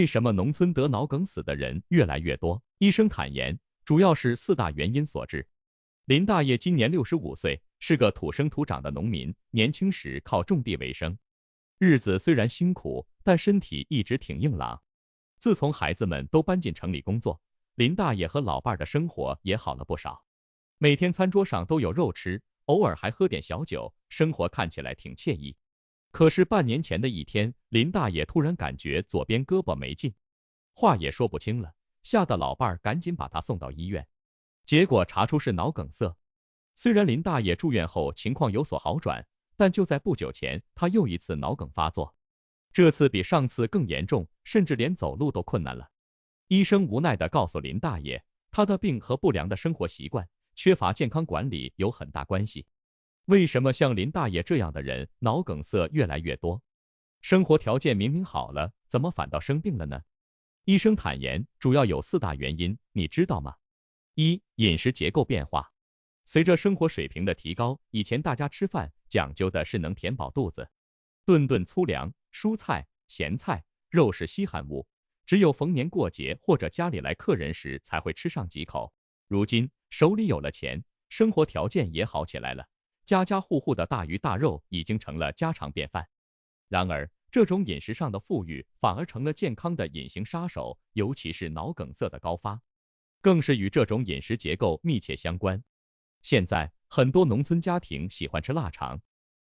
什么农村得脑梗死的人越来越多？医生坦言，主要是4大原因所致。林大爷今年65岁，是个土生土长的农民，年轻时靠种地为生，日子虽然辛苦，但身体一直挺硬朗。自从孩子们都搬进城里工作，林大爷和老伴的生活也好了不少，每天餐桌上都有肉吃，偶尔还喝点小酒，生活看起来挺惬意。可是半年前的一天，林大爷突然感觉左边胳膊没劲，话也说不清了，吓得老伴赶紧把他送到医院，结果查出是脑梗塞。虽然林大爷住院后情况有所好转，但就在不久前，他又一次脑梗发作，这次比上次更严重，甚至连走路都困难了。医生无奈地告诉林大爷，他的病和不良的生活习惯、缺乏健康管理有很大关系。为什么像林大爷这样的人脑梗塞越来越多？生活条件明明好了，怎么反倒生病了呢？医生坦言，主要有4大原因，你知道吗？1. 饮食结构变化。随着生活水平的提高，以前大家吃饭讲究的是能填饱肚子，顿顿粗粮、蔬菜、咸菜、肉是稀罕物，只有逢年过节或者家里来客人时才会吃上几口。如今手里有了钱，生活条件也好起来了，家家户户的大鱼大肉已经成了家常便饭。然而，这种饮食上的富裕反而成了健康的隐形杀手，尤其是脑梗塞的高发，更是与这种饮食结构密切相关。现在，很多农村家庭喜欢吃腊肠、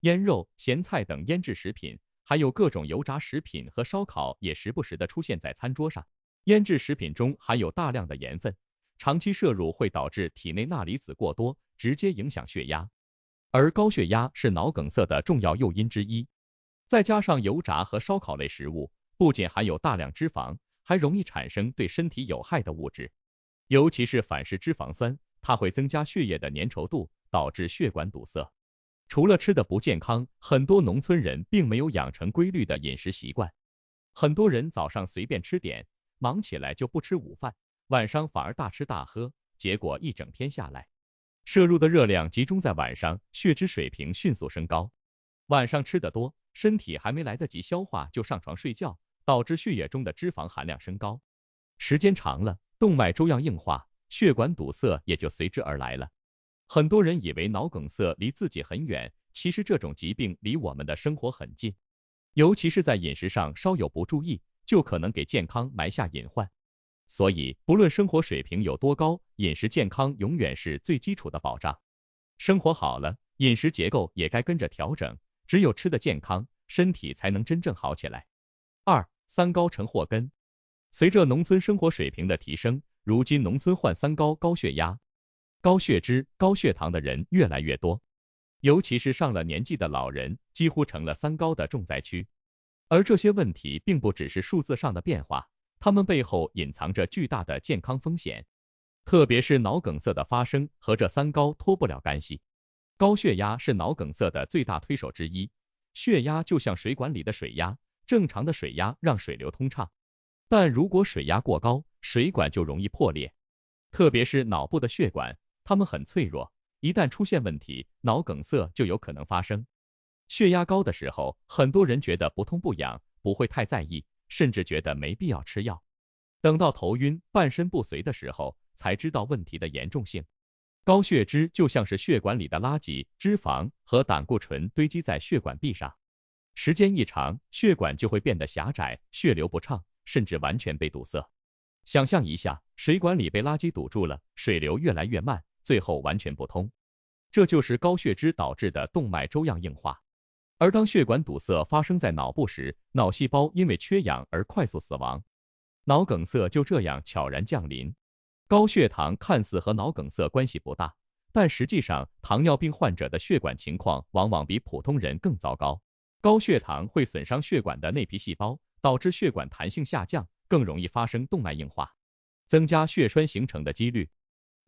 腌肉、咸菜等腌制食品，还有各种油炸食品和烧烤也时不时的出现在餐桌上。腌制食品中含有大量的盐分，长期摄入会导致体内钠离子过多，直接影响血压。而高血压是脑梗塞的重要诱因之一。再加上油炸和烧烤类食物不仅含有大量脂肪，还容易产生对身体有害的物质，尤其是反式脂肪酸，它会增加血液的粘稠度，导致血管堵塞。除了吃的不健康，很多农村人并没有养成规律的饮食习惯。很多人早上随便吃点，忙起来就不吃午饭，晚上反而大吃大喝，结果一整天下来，摄入的热量集中在晚上，血脂水平迅速升高。晚上吃得多，身体还没来得及消化就上床睡觉，导致血液中的脂肪含量升高。时间长了，动脉粥样硬化，血管堵塞也就随之而来了。很多人以为脑梗塞离自己很远，其实这种疾病离我们的生活很近，尤其是在饮食上稍有不注意，就可能给健康埋下隐患。所以，不论生活水平有多高，饮食健康永远是最基础的保障。生活好了，饮食结构也该跟着调整，只有吃得健康，身体才能真正好起来。2. 三高成祸根。随着农村生活水平的提升，如今农村患三高、高血压、高血脂、高血糖的人越来越多，尤其是上了年纪的老人，几乎成了三高的重灾区。而这些问题并不只是数字上的变化，它们背后隐藏着巨大的健康风险，特别是脑梗塞的发生和这三高脱不了干系。高血压是脑梗塞的最大推手之一，血压就像水管里的水压，正常的水压让水流通畅，但如果水压过高，水管就容易破裂。特别是脑部的血管，它们很脆弱，一旦出现问题，脑梗塞就有可能发生。血压高的时候，很多人觉得不痛不痒，不会太在意，甚至觉得没必要吃药。等到头晕、半身不遂的时候，才知道问题的严重性。高血脂就像是血管里的垃圾、脂肪和胆固醇堆积在血管壁上，时间一长，血管就会变得狭窄，血流不畅，甚至完全被堵塞。想象一下，水管里被垃圾堵住了，水流越来越慢，最后完全不通。这就是高血脂导致的动脉粥样硬化。而当血管堵塞发生在脑部时，脑细胞因为缺氧而快速死亡，脑梗塞就这样悄然降临。高血糖看似和脑梗塞关系不大，但实际上糖尿病患者的血管情况往往比普通人更糟糕。高血糖会损伤血管的内皮细胞，导致血管弹性下降，更容易发生动脉硬化，增加血栓形成的几率。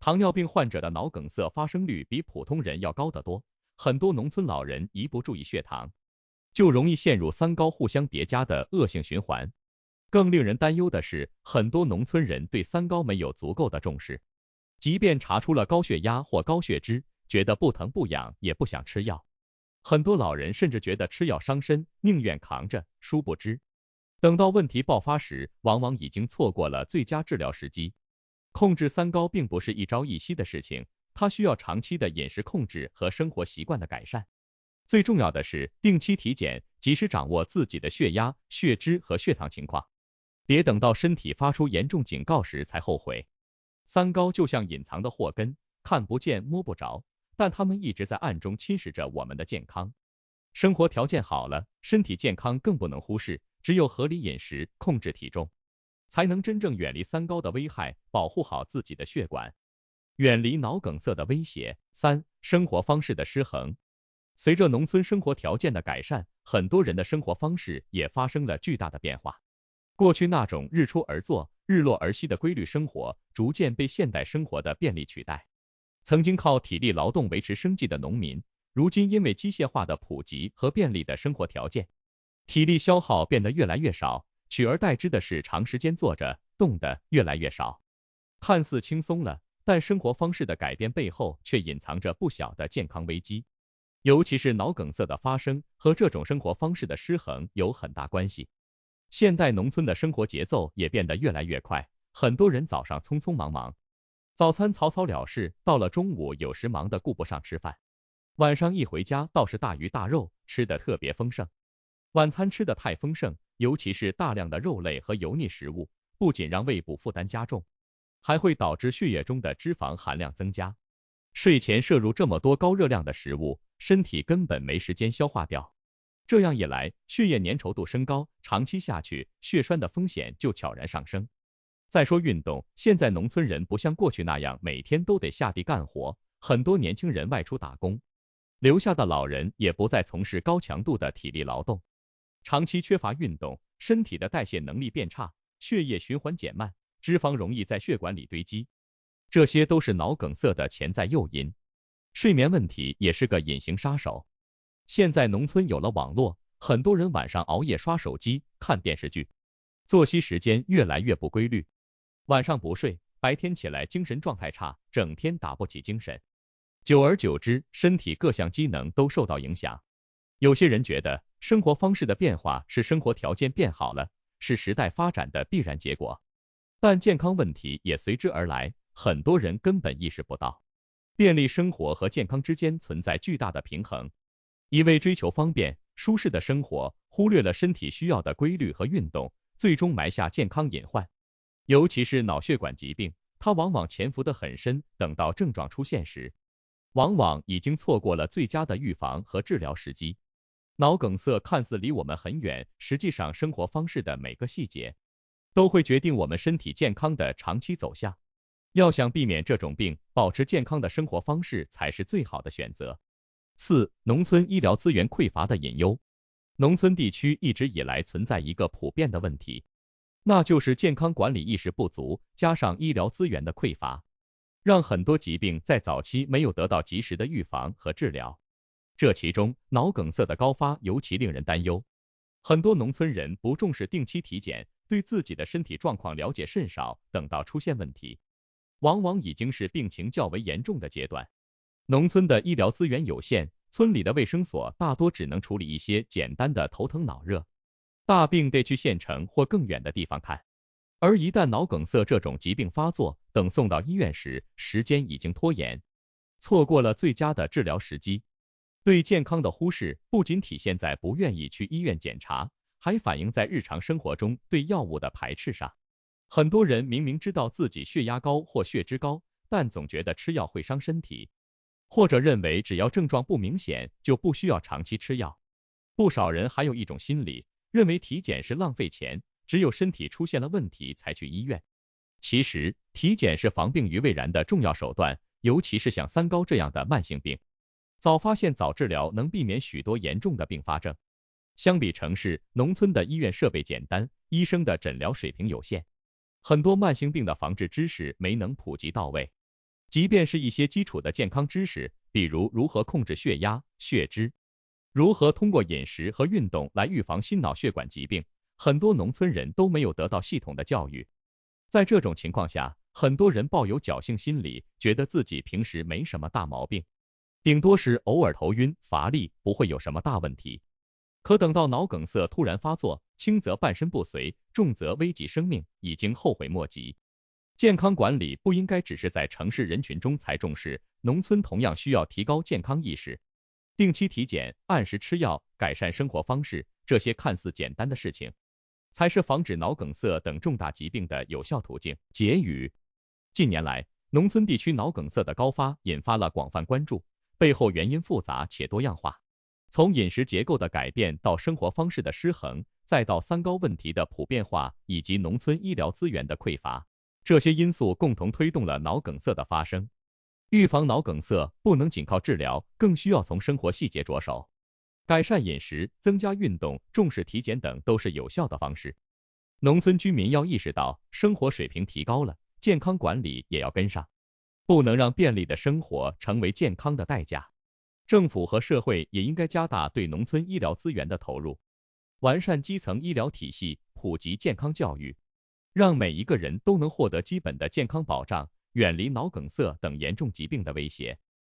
糖尿病患者的脑梗塞发生率比普通人要高得多，很多农村老人一不注意血糖，就容易陷入三高互相叠加的恶性循环。更令人担忧的是，很多农村人对三高没有足够的重视，即便查出了高血压或高血脂，觉得不疼不痒，也不想吃药。很多老人甚至觉得吃药伤身，宁愿扛着，殊不知等到问题爆发时，往往已经错过了最佳治疗时机。控制三高并不是一朝一夕的事情，它需要长期的饮食控制和生活习惯的改善。最重要的是定期体检，及时掌握自己的血压、血脂和血糖情况，别等到身体发出严重警告时才后悔。三高就像隐藏的祸根，看不见摸不着，但它们一直在暗中侵蚀着我们的健康。生活条件好了，身体健康更不能忽视，只有合理饮食，控制体重，才能真正远离三高的危害，保护好自己的血管，远离脑梗塞的威胁。三、生活方式的失衡。随着农村生活条件的改善，很多人的生活方式也发生了巨大的变化。过去那种日出而作，日落而息的规律生活，逐渐被现代生活的便利取代。曾经靠体力劳动维持生计的农民，如今因为机械化的普及和便利的生活条件，体力消耗变得越来越少，取而代之的是长时间坐着，动的越来越少。看似轻松了，但生活方式的改变背后却隐藏着不小的健康危机。尤其是脑梗塞的发生和这种生活方式的失衡有很大关系。现代农村的生活节奏也变得越来越快，很多人早上匆匆忙忙，早餐草草了事，到了中午有时忙得顾不上吃饭，晚上一回家倒是大鱼大肉，吃得特别丰盛。晚餐吃得太丰盛，尤其是大量的肉类和油腻食物，不仅让胃部负担加重，还会导致血液中的脂肪含量增加。睡前摄入这么多高热量的食物，身体根本没时间消化掉。这样一来，血液粘稠度升高，长期下去，血栓的风险就悄然上升。再说运动，现在农村人不像过去那样每天都得下地干活，很多年轻人外出打工，留下的老人也不再从事高强度的体力劳动。长期缺乏运动，身体的代谢能力变差，血液循环减慢，脂肪容易在血管里堆积，这些都是脑梗塞的潜在诱因。睡眠问题也是个隐形杀手。现在农村有了网络，很多人晚上熬夜刷手机、看电视剧，作息时间越来越不规律，晚上不睡，白天起来精神状态差，整天打不起精神，久而久之，身体各项机能都受到影响。有些人觉得生活方式的变化是生活条件变好了，是时代发展的必然结果，但健康问题也随之而来，很多人根本意识不到。便利生活和健康之间存在巨大的平衡，一味追求方便、舒适的生活，忽略了身体需要的规律和运动，最终埋下健康隐患。尤其是脑血管疾病，它往往潜伏得很深，等到症状出现时，往往已经错过了最佳的预防和治疗时机。脑梗塞看似离我们很远，实际上生活方式的每个细节都会决定我们身体健康的长期走向。要想避免这种病，保持健康的生活方式才是最好的选择。四、农村医疗资源匮乏的隐忧。农村地区一直以来存在一个普遍的问题，那就是健康管理意识不足，加上医疗资源的匮乏，让很多疾病在早期没有得到及时的预防和治疗。这其中，脑梗塞的高发尤其令人担忧。很多农村人不重视定期体检，对自己的身体状况了解甚少，等到出现问题，往往已经是病情较为严重的阶段。农村的医疗资源有限，村里的卫生所大多只能处理一些简单的头疼脑热，大病得去县城或更远的地方看。而一旦脑梗塞这种疾病发作，等送到医院时，时间已经拖延，错过了最佳的治疗时机。对健康的忽视不仅体现在不愿意去医院检查，还反映在日常生活中对药物的排斥上。很多人明明知道自己血压高或血脂高，但总觉得吃药会伤身体，或者认为只要症状不明显就不需要长期吃药。不少人还有一种心理，认为体检是浪费钱，只有身体出现了问题才去医院。其实，体检是防病于未然的重要手段，尤其是像三高这样的慢性病，早发现早治疗能避免许多严重的并发症。相比城市，农村的医院设备简单，医生的诊疗水平有限，很多慢性病的防治知识没能普及到位。即便是一些基础的健康知识，比如如何控制血压、血脂，如何通过饮食和运动来预防心脑血管疾病，很多农村人都没有得到系统的教育。在这种情况下，很多人抱有侥幸心理，觉得自己平时没什么大毛病，顶多是偶尔头晕、乏力，不会有什么大问题。可等到脑梗塞突然发作，轻则半身不遂，重则危及生命，已经后悔莫及。健康管理不应该只是在城市人群中才重视，农村同样需要提高健康意识。定期体检、按时吃药、改善生活方式，这些看似简单的事情，才是防止脑梗塞等重大疾病的有效途径。结语：近年来，农村地区脑梗塞的高发引发了广泛关注，背后原因复杂且多样化。从饮食结构的改变到生活方式的失衡，再到三高问题的普遍化以及农村医疗资源的匮乏，这些因素共同推动了脑梗塞的发生。预防脑梗塞不能仅靠治疗，更需要从生活细节着手。改善饮食、增加运动、重视体检等都是有效的方式。农村居民要意识到，生活水平提高了，健康管理也要跟上，不能让便利的生活成为健康的代价。政府和社会也应该加大对农村医疗资源的投入，完善基层医疗体系，普及健康教育，让每一个人都能获得基本的健康保障，远离脑梗塞等严重疾病的威胁。